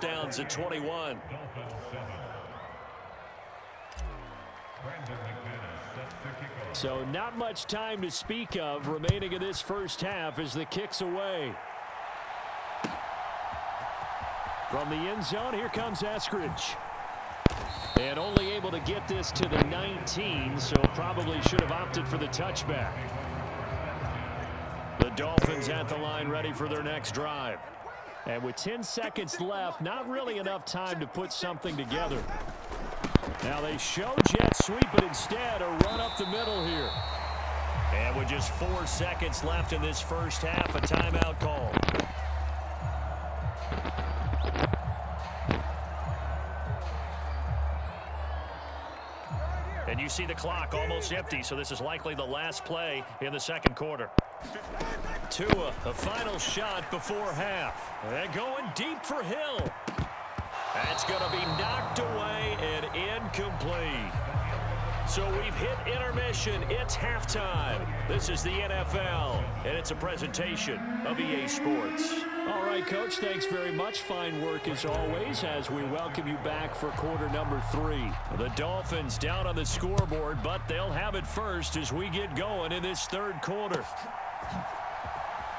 first downs at 21. So not much time to speak of remaining in this first half as the kick's away. From the end zone, here comes Eskridge. And only able to get this to the 19, so probably should have opted for the touchback. The Dolphins at the line ready for their next drive. And with 10 seconds left, not really enough time to put something together. Now they show jet sweep, but instead a run up the middle here. And with just 4 seconds left in this first half, a timeout call. And you see the clock almost empty, so this is likely the last play in the second quarter. Tua, the final shot before half. And going deep for Hill. That's going to be knocked away and incomplete. So we've hit intermission. It's halftime. This is the NFL, and it's a presentation of EA Sports. All right, Coach, thanks very much. Fine work as always as we welcome you back for quarter number 3. The Dolphins down on the scoreboard, but they'll have it first as we get going in this third quarter.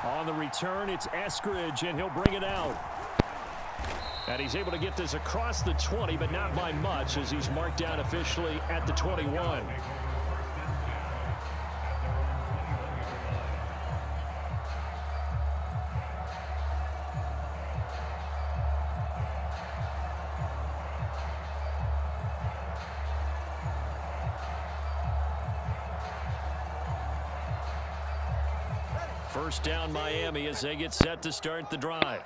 On the return, it's Eskridge, and he'll bring it out. And he's able to get this across the 20, but not by much as he's marked down officially at the 21. First down Miami as they get set to start the drive.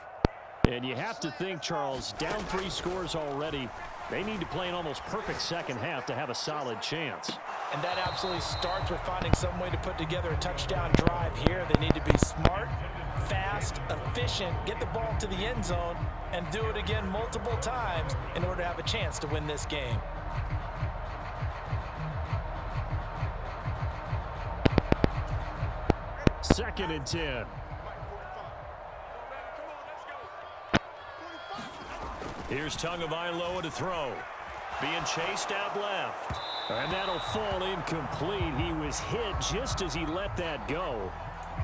And you have to think, Charles, down 3 scores already. They need to play an almost perfect second half to have a solid chance. And that absolutely starts with finding some way to put together a touchdown drive here. They need to be smart, fast, efficient, get the ball to the end zone, and do it again multiple times in order to have a chance to win this game. Second and 10. Here's Tagovailoa to throw. Being chased out left. And that'll fall incomplete. He was hit just as he let that go.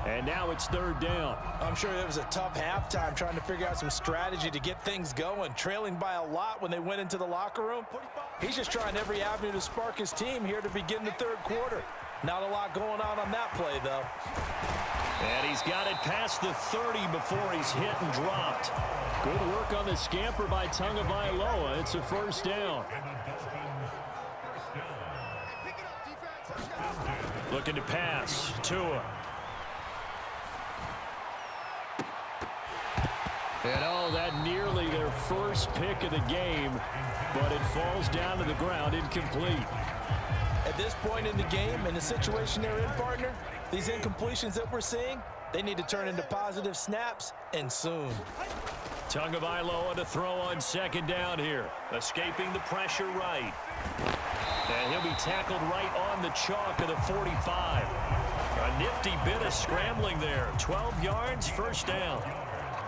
And now it's third down. I'm sure it was a tough halftime trying to figure out some strategy to get things going. Trailing by a lot when they went into the locker room. He's just trying every avenue to spark his team here to begin the third quarter. Not a lot going on that play, though. And he's got it past the 30 before he's hit and dropped. Good work on the scamper by Tagovailoa. It's a first down. Looking to pass. Tua. And oh, that nearly their first pick of the game, but it falls down to the ground incomplete. At this point in the game, in the situation they're in, partner, these incompletions that we're seeing, they need to turn into positive snaps, and soon. Tagovailoa to throw on second down here. Escaping the pressure right. And he'll be tackled right on the chalk of the 45. A nifty bit of scrambling there. 12 yards, first down.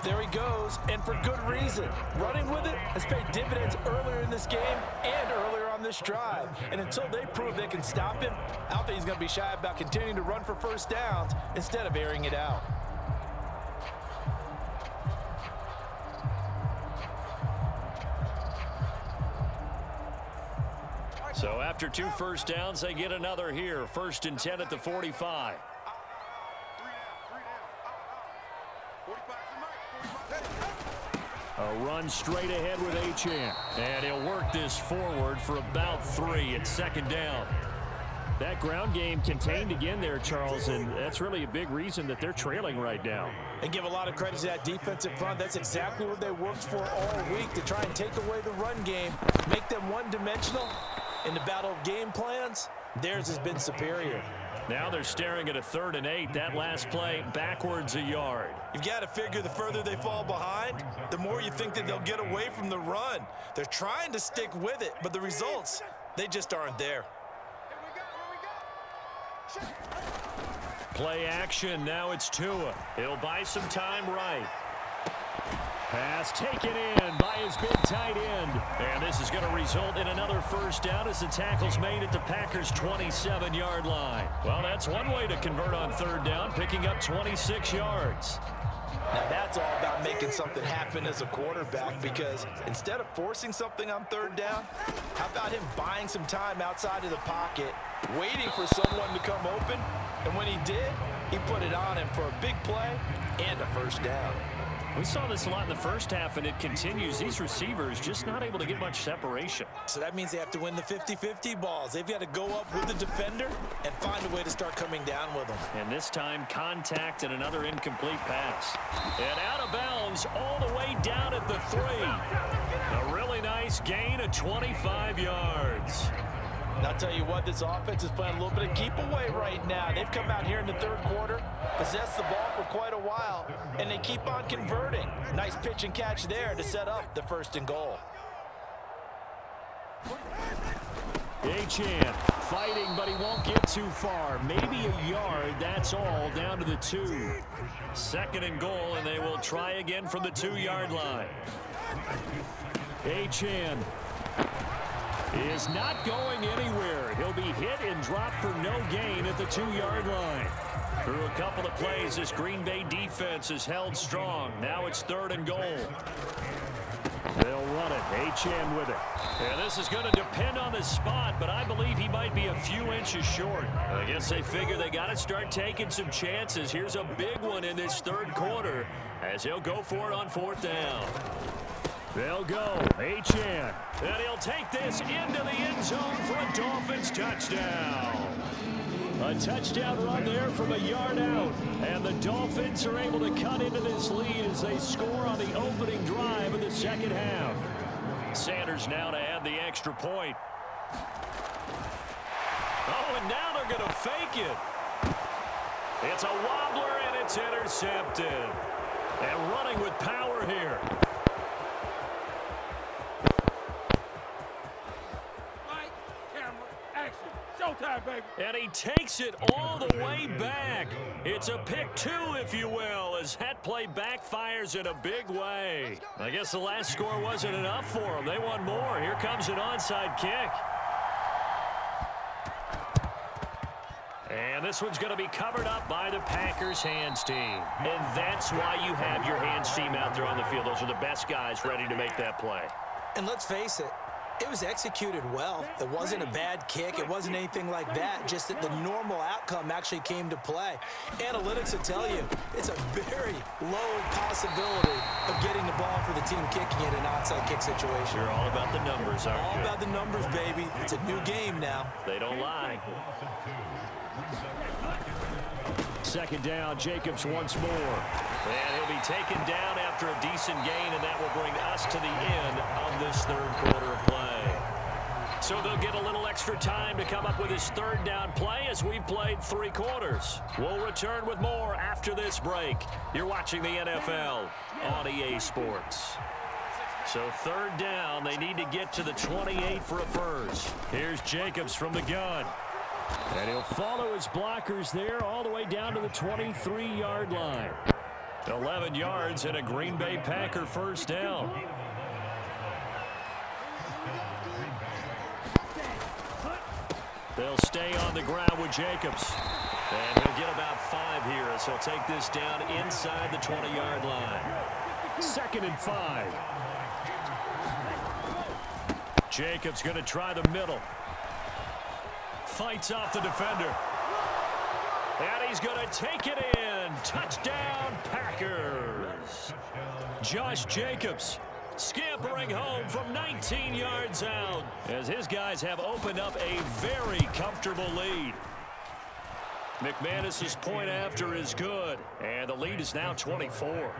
There he goes, and for good reason. Running with it has paid dividends earlier in this game and earlier on this drive. And until they prove they can stop him, I don't think he's going to be shy about continuing to run for first downs instead of airing it out. So after 2 first downs, they get another here. First and 10 at the 45. A run straight ahead with Achane. And he'll work this forward for about 3 at second down. That ground game contained again there, Charles, and that's really a big reason that they're trailing right now. And give a lot of credit to that defensive front. That's exactly what they worked for all week, to try and take away the run game, make them one-dimensional. In the battle of game plans, theirs has been superior. Now they're staring at a 3rd and 8. That last play, backwards a yard. You've got to figure the further they fall behind, the more you think that they'll get away from the run. They're trying to stick with it, but the results, they just aren't there. Play action, now it's Tua. He'll buy some time right. Pass taken in by his big tight end. And this is going to result in another first down as the tackle's made at the Packers' 27-yard line. Well, that's one way to convert on third down, picking up 26 yards. Now that's all about making something happen as a quarterback, because instead of forcing something on third down, how about him buying some time outside of the pocket, waiting for someone to come open, and when he did, he put it on him for a big play and a first down. We saw this a lot in the first half, and it continues. These receivers just not able to get much separation. So that means they have to win the 50-50 balls. They've got to go up with the defender and find a way to start coming down with them. And this time, contact and another incomplete pass. And out of bounds all the way down at the 3. A really nice gain of 25 yards. And I'll tell you what, this offense is playing a little bit of keep away right now. They've come out here in the third quarter, possessed the ball for quite a while, and they keep on converting. Nice pitch and catch there to set up the 1st and goal. Achane fighting, but he won't get too far. Maybe a yard, that's all, down to the 2. 2nd and goal, and they will try again from the 2-yard line. Achane is not going anywhere. He'll be hit and dropped for no gain at the 2-yard line. Through a couple of plays, this Green Bay defense is held strong. Now it's 3rd and goal. They'll run it. Achane with it. And this is going to depend on the spot, but I believe he might be a few inches short. I guess they figure they got to start taking some chances. Here's a big one in this 3rd quarter as he'll go for it on 4th down. They'll go. Achane. And he'll take this into the end zone for a Dolphins touchdown. A touchdown run there from a yard out. And the Dolphins are able to cut into this lead as they score on the opening drive of the 2nd half. Sanders now to add the extra point. Oh, and now they're going to fake it. It's a wobbler, and it's intercepted. And running with power here. And he takes it all the way back. It's a pick 2, if you will, as that play backfires in a big way. I guess the last score wasn't enough for them. They want more. Here comes an onside kick. And this one's going to be covered up by the Packers hands team. And that's why you have your hands team out there on the field. Those are the best guys ready to make that play. And let's face it, it was executed well. It wasn't a bad kick. It wasn't anything like that. Just that the normal outcome actually came to play. Analytics will tell you it's a very low possibility of getting the ball for the team kicking it in an onside kick situation. You're all about the numbers, aren't you? All about the numbers, baby. It's a new game now. They don't lie. 2nd down, Jacobs once more. And he'll be taken down after a decent gain, and that will bring us to the end of this 3rd quarter of play. So they'll get a little extra time to come up with his 3rd down play as we've played 3 quarters. We'll return with more after this break. You're watching the NFL on EA Sports. So 3rd down, they need to get to the 28 for a first. Here's Jacobs from the gun. And he'll follow his blockers there all the way down to the 23-yard line. 11 yards and a Green Bay Packer 1st down. They'll stay on the ground with Jacobs. And he'll get about 5 here as he'll take this down inside the 20-yard line. 2nd and 5. Jacobs going to try the middle. Fights off the defender. And he's going to take it in. Touchdown, Packers. Josh Jacobs scampering home from 19 yards out as his guys have opened up a very comfortable lead. McManus's point after is good, and the lead is now 24.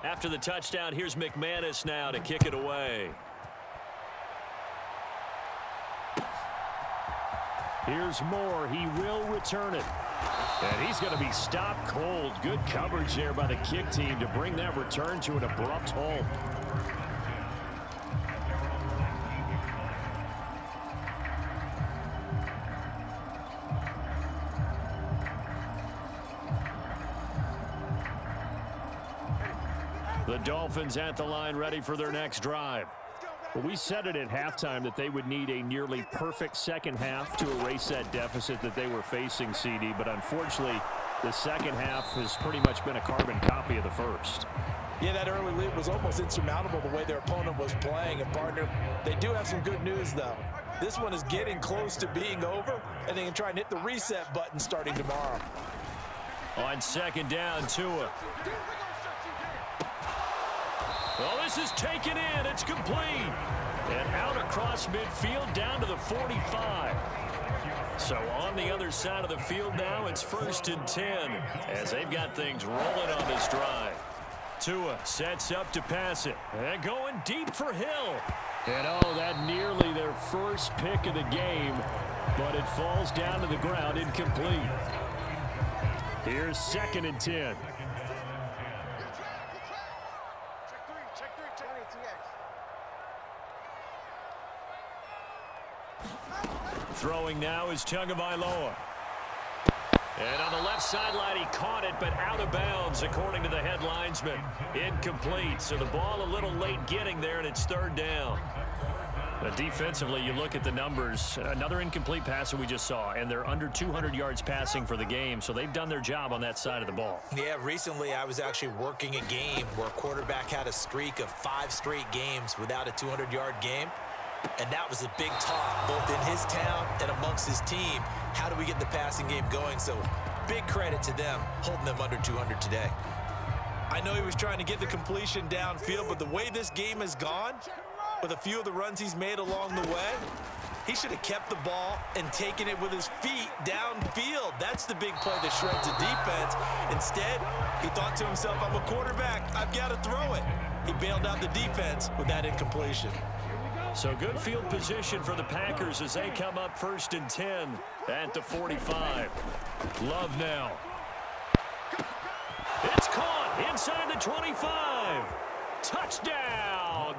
After the touchdown, here's McManus now to kick it away. Here's Moore. He will return it. And he's going to be stopped cold. Good coverage there by the kick team to bring that return to an abrupt halt. The Dolphins at the line, ready for their next drive. Well, we said it at halftime that they would need a nearly perfect second half to erase that deficit that they were facing, CD. But unfortunately, the second half has pretty much been a carbon copy of the first. Yeah, that early lead was almost insurmountable the way their opponent was playing. And, partner, they do have some good news, though. This one is getting close to being over, and they can try and hit the reset button starting tomorrow. On second down, Tua. Well, this is taken in. It's complete. And out across midfield down to the 45. So on the other side of the field now, it's 1st and 10 as they've got things rolling on this drive. Tua sets up to pass it. And going deep for Hill. And that nearly their first pick of the game, but it falls down to the ground incomplete. Here's 2nd and 10. Throwing now is Tagovailoa. And on the left sideline, he caught it, but out of bounds, according to the head linesman. Incomplete, so the ball a little late getting there, and it's 3rd down. But defensively, you look at the numbers. Another incomplete pass that we just saw, and they're under 200 yards passing for the game, so they've done their job on that side of the ball. Yeah, recently I was actually working a game where a quarterback had a streak of 5 straight games without a 200-yard game. And that was a big talk, both in his town and amongst his team. How do we get the passing game going? So big credit to them, holding them under 200 today. I know he was trying to get the completion downfield, but the way this game has gone, with a few of the runs he's made along the way, he should have kept the ball and taken it with his feet downfield. That's the big play that shreds the defense. Instead, he thought to himself, I'm a quarterback, I've got to throw it. He bailed out the defense with that incompletion. So good field position for the Packers as they come up 1st and 10 at the 45. Love now. It's caught inside the 25. Touchdown.